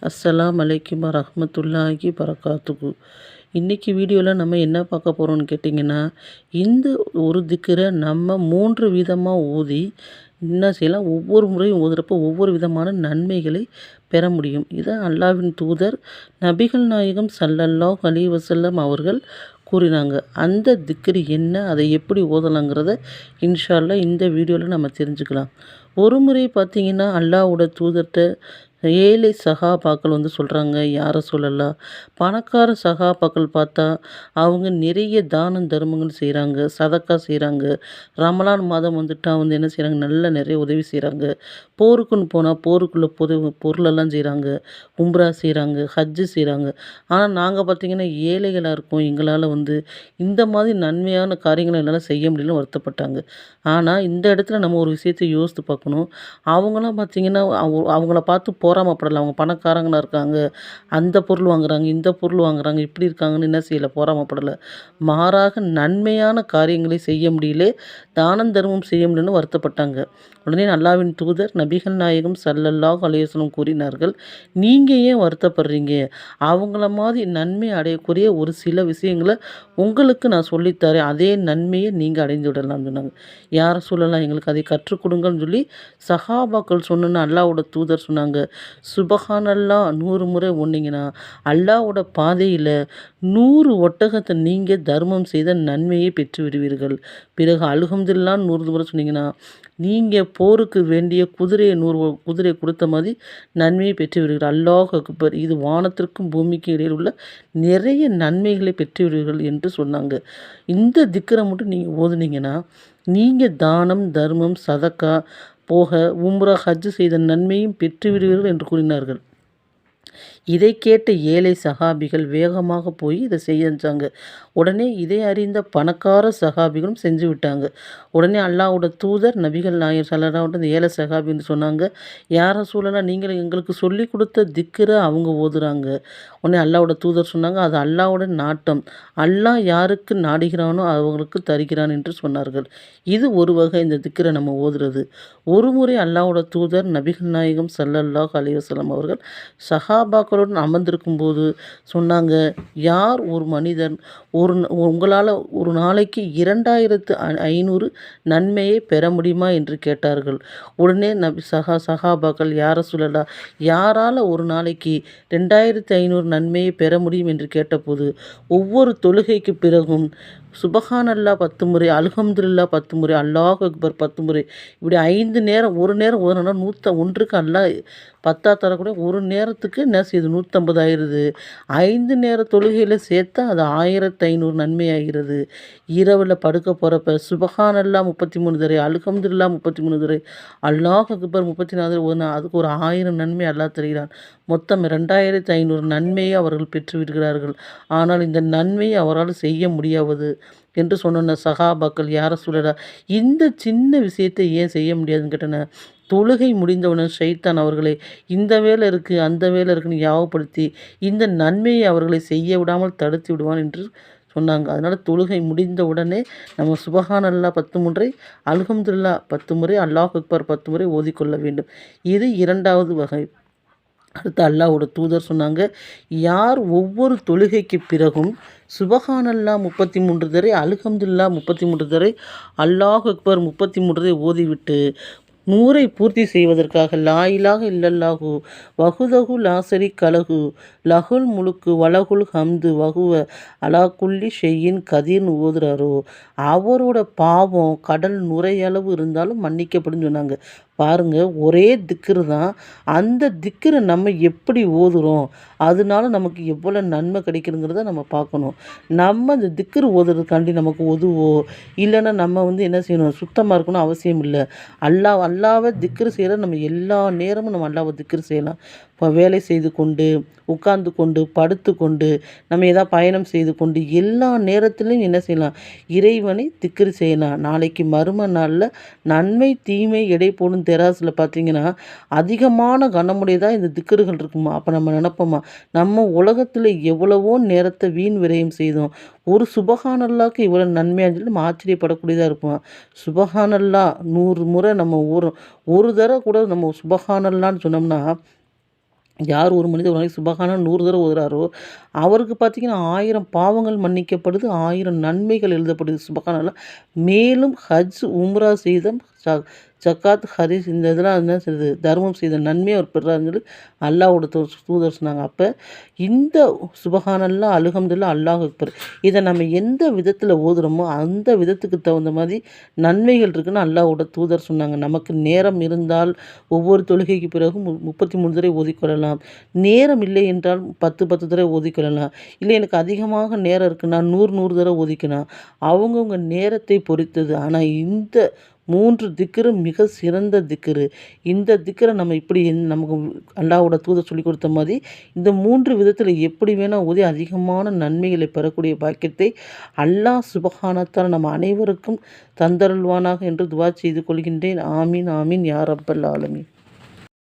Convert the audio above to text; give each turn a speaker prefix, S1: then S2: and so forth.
S1: அஸ்ஸலாம் அலைக்கும் வரஹ்மத்துல்லாஹி பரக்காத்துஹு. இன்றைக்கி வீடியோவில் நம்ம என்ன பார்க்க போகிறோம்னு கேட்டிங்கன்னா, இந்த ஒரு திக்ரை நம்ம 3 விதமாக ஓதி என்ன செய்யலாம், ஒவ்வொரு முறையும் ஓதுறப்போ ஒவ்வொரு விதமான நன்மைகளை பெற முடியும். இதை அல்லாஹ்வின் தூதர் நபிகள் நாயகம் ஸல்லல்லாஹு அலைஹி வஸல்லம் அவர்கள் கூறினாங்க. அந்த திக்ரு என்ன, அதை எப்படி ஓதலாங்கிறத இன்ஷா அல்லாஹ் இந்த வீடியோவில் நம்ம தெரிஞ்சுக்கலாம். ஒரு முறை பார்த்திங்கன்னா, அல்லாஹ்வோட தூதர்கிட்ட ஏழை சகாபாக்கள் சொல்கிறாங்க, யார சொல்லலாம், பணக்கார சகாபாக்கள் பார்த்தா அவங்க நிறைய தானம் தர்மங்கள் செய்கிறாங்க, சதக்கா செய்கிறாங்க. ரமலான் மாதம் வந்துட்டா என்ன செய்கிறாங்க, நல்ல நிறைய உதவி செய்கிறாங்க. போருக்குன்னு போனால் போருக்குள்ளே பொருளெல்லாம் செய்கிறாங்க, உம்ரா செய்கிறாங்க, ஹஜ்ஜு செய்கிறாங்க. ஆனால் நாங்கள் பார்த்திங்கன்னா ஏழைகளாக இருக்கோம், எங்களால் இந்த மாதிரி நன்மையான காரியங்களை என்னால் செய்ய முடியலன்னு வருத்தப்பட்டாங்க. ஆனால் இந்த இடத்துல நம்ம ஒரு விஷயத்தை யோசித்து பார்க்கணும். அவங்களாம் பார்த்திங்கன்னா அவங்கள பார்த்து பொறாமப்படலை. அவங்க பணக்காரங்களாக இருக்காங்க, அந்த பொருள் வாங்குறாங்க, இந்த பொருள் வாங்குறாங்க, இப்படி இருக்காங்கன்னு என்ன செய்யலை, பொறாமப்படலை. மாறாக நன்மையான காரியங்களை செய்ய முடியல, தானம் தர்மம் செய்ய முடியலன்னு வருத்தப்பட்டாங்க. உடனே அல்லாஹ்வின் தூதர் நபிகள் நாயகம் ஸல்லல்லாஹு அலைஹி வஸல்லம் கூறினார்கள், நீங்கள் ஏன் வருத்தப்படுறீங்க, அவங்கள மாதிரி நன்மை அடையக்கூடிய ஒரு சில விஷயங்களை உங்களுக்கு நான் சொல்லித்தரேன், அதே நன்மையை நீங்கள் அடைந்து விடலாம்னு சொன்னாங்க. யாரை சொல்லலாம், எங்களுக்கு அதை கற்றுக் கொடுங்கன்னு சொல்லி சஹாபாக்கள் சொன்னோன்னு அல்லாஹ்வோட தூதர் சொன்னாங்க, சுபஹானல்லாஹ் 100 முறை ஓடுனீங்கன்னா அல்லாஹ்வோட பாதையில் 100 ஒட்டகத்தை நீங்கள் தர்மம் செய்த நன்மையை பெற்று விடுவீர்கள். பிறகு அல்ஹம்துலில்லாஹ்னு 100 முறை சொன்னீங்கன்னா நீங்கள் போருக்கு வேண்டிய குதிரையை 100 குதிரையை கொடுத்த மாதிரி நன்மையை பெற்று விடுவீர்கள். அல்லாஹ் அக்பர். இது வானத்திற்கும் பூமிக்கும் இடையில் உள்ள நிறைய நன்மைகளை பெற்று விடுவீர்கள் என்று சொன்னாங்க. இந்த திக்ரை மட்டும் நீங்கள் ஓதுனீங்கன்னா நீங்கள் தானம் தர்மம் சதக்கா போக உம்ரா ஹஜ்ஜு செய்த நன்மையும் பெற்று விடுவீர்கள் என்று கூறினார்கள். இதை கேட்ட ஏழை சஹாபிகள் வேகமாக போய் இதை செஞ்சாங்க. உடனே இதை அறிந்த பணக்கார சஹாபிகளும் செஞ்சு விட்டாங்க. உடனே அல்லாஹ்வோட தூதர் நபிகள் நாயகம் ஸல்லல்லாஹு அலைஹி வஸல்லம் ஏழை சஹாபின்னு சொன்னாங்க, யார சூழலாம் நீங்கள் எங்களுக்கு சொல்லி கொடுத்த திக்ரை அவங்க ஓதுறாங்க. உடனே அல்லாஹ்வோட தூதர் சொன்னாங்க, அது அல்லாஹ்வோட நாட்டம், அல்லாஹ் யாருக்கு நாடுகிறானோ அவங்களுக்கு தருகிறான் என்று சொன்னார்கள். இது ஒரு வகை இந்த திக்ரை நம்ம ஓதுறது. ஒரு முறை அல்லாஹ்வோட தூதர் நபிகள் நாயகம் ஸல்லல்லாஹு அலைஹி வஸல்லம் அவர்கள் சஹாபாக்களுடன் அமர்ந்திருக்கும் போது சொன்னாங்க, யார் ஒரு மனிதன் உங்களால் ஒரு நாளைக்கு 2500 நன்மையை பெற முடியுமா என்று கேட்டார்கள். உடனே சஹாபாக்கள் யார சொல்லலாம், யாரால் ஒரு நாளைக்கு 2500 நன்மையை பெற முடியும் என்று கேட்டபோது ஒவ்வொரு தொழுகைக்கு பிறகும் சுபஹானல்லாஹ் 10 முறை, அல்ஹம்துலில்லாஹ் 10 முறை, அல்லாஹ் அக்பர் 10 முறை, இப்படி 5 நேரம், ஒரு நேரம் ஓதுனா 101க்கு அல்லாஹ் 10 தரக்கூடிய ஒரு நேரத்துக்கு என்ன செய்யுது, 150 ஆயிடுது. 5 நேர தொழுகையில் சேர்த்தா அது 1500 நன்மை ஆகிறது. இரவில் படுக்க போகிறப்ப சுபஹானல்லாஹ் 33 தடவை, அல்ஹம்துலில்லாஹ் 33 தடவை, அல்லாஹ் அக்பர் 34 தடவை ஓதுனா அதுக்கு ஒரு 1000 நன்மை அல்லாஹ் தருகிறான். மொத்தம் 2500 நன்மையை அவர்கள் பெற்று விடுகிறார்கள். ஆனால் இந்த நன்மையை அவரால் செய்ய முடியாவது என்று சொன்ன சஹாபாக்கள் யார சொல்லலாம், இந்த சின்ன விஷயத்தை ஏன் செய்ய முடியாதுன்னு கேட்டன. தொழுகை முடிந்தவுடன் ஷைத்தான் அவர்களை இந்த வேலை இருக்குது அந்த வேலை இருக்குன்னு ஞாபகப்படுத்தி இந்த நன்மையை அவர்களை செய்ய விடாமல் தடுத்து விடுவான் என்று சொன்னாங்க. அதனால் தொழுகை முடிந்த உடனே நம்ம சுபஹானல்லாஹ் 10 முறை, அல்ஹம்துலில்லாஹ் 10 முறை, அல்லாஹ் அக்பர் 10 முறை ஓதிக்கொள்ள வேண்டும். இது 2வது வகை. அடுத்து அல்லாஹ்வோட தூதர் சொன்னாங்க, யார் ஒவ்வொரு தொழுகைக்கு பிறகும் சுபஹானல்லாஹ் 33 தடவை, அல்ஹம்துலில்லாஹ் 33 தடவை, அல்லாஹ் அக்பர் 33 தடவை ஓதிவிட்டு 100ஐ பூர்த்தி செய்வதற்காக லா இலாஹ இல்லல்லாஹு வஹ்தஹு லா ஷரீக்க லஹு லஹுல் முல்கு வலஹுல் ஹம்து வஹுவ அலா குல்லி ஷைஇன் கதீர்னு ஓதுறாரோ அவரோட பாவம் கடல் நுரையளவு இருந்தாலும் மன்னிக்கப்படும் சொன்னாங்க. பாருங்க, ஒரே திக்ரு தான். அந்த திக்ரை நம்ம எப்படி ஓதுறோம், அதனால நமக்கு எவ்வளோ நன்மை கிடைக்குதுங்கிறத நம்ம பார்க்கணும். நம்ம அந்த திக்ரு ஓதுறதுக்காண்டி நமக்கு உதவோ இல்லைன்னா நம்ம என்ன செய்யணும், சுத்தமாக இருக்கணும் அவசியம் இல்லை. அல்லாஹ்வை திக்ரு செய்கிற நம்ம எல்லா நேரமும் நம்ம அல்லாஹ்வை திக்ரு செய்யலாம். இப்போ வேலை செய்து கொண்டு, உட்கார்ந்து கொண்டு, படுத்து கொண்டு, நம்ம ஏதாவது பயணம் செய்து கொண்டு எல்லா நேரத்துலையும் என்ன செய்யலாம், இறைவனை திக்ரு செய்யலாம். நாளைக்கு மறும நாளில் நன்மை தீமை எடை போடும் தெராசில் பார்த்திங்கன்னா அதிகமான கனமுடையதாக இந்த திக்ருகள் இருக்குமா. அப்போ நம்ம நினப்போமா, நம்ம உலகத்தில் எவ்வளவோ நேரத்தை வீண் விரயம் செய்தோம், ஒரு சுபஹானல்லாஹ்க்கு இவ்வளோ நன்மையான்னு சொல்லி நம்ம ஆச்சரியப்படக்கூடியதாக இருப்போம். சுபஹானல்லாஹ் 100 முறை நம்ம ஒரு தடவை கூட நம்ம சுபஹானல்லான்னு சொன்னோம்னா யார் ஒரு மனிதர் ஒரு நாளைக்கு சுபஹான 100 தடவ ஓதுறாரோ, அவருக்கு பார்த்தீங்கன்னா 1000 பாவங்கள் மன்னிக்கப்படுது, 1000 நன்மைகள் எழுதப்படுது சுபஹானல்லாஹ். மேலும் ஹஜ், உம்ரா செய்த ஜ ஜக்காத், ஹதீஸ் இந்த இதெல்லாம் என்ன செய்யுது, தர்மம் செய்த நன்மையை அவர் பெறுறாருன்னு சொல்லி அல்லாஹ்வோட தூதர் சொன்னாங்க. அப்ப இந்த சுபஹானல்லாஹ், அல்ஹம்துலில்லாஹ், அல்லாஹ் அக்பர் இத நம்ம எந்த விதத்தில ஓதுறோமோ, அந்த விதத்துக்கு தகுந்த மாரி நன்மைகள் இருக்குன்னு அல்லாஹ்வோட தூதர் சொன்னாங்க. நமக்கு நேரம் இருந்தால் ஒவ்வொரு தொழுகைக்கு பிறகும் 33 தடவை ஓதிக்கொள்ளலாம். நேரம் இல்லை என்றால் 10, 10 தடவை ஓதிக்கொள்ளலாம். இல்லை எனக்கு அதிகமாக நேரம் இருக்குன்னா 100, 100 தடவை ஓதிக்கலாம். அவங்கவங்க நேரத்தை பொறுத்தது. ஆனா இந்த 3 திக்ரும் மிக சிறந்த திக்ரு. இந்த திக்ர நம்ம இப்படி நமக்கு அல்லாஹ்வோட தூதர் சொல்லிக் கொடுத்த மாரி, இந்த 3 விதத்தில எப்படி வேணா ஓதி அதிகமான நன்மைகளை பெறக்கூடிய பாக்கியத்தை அல்லாஹ் சுப்ஹானஹு வ தஆலா நம்ம அனைவருக்கும் தந்தருள்வானாக என்று துஆ செய்து கொள்கின்றேன். ஆமீன், ஆமீன் யா ரப்பல் ஆலமீன்.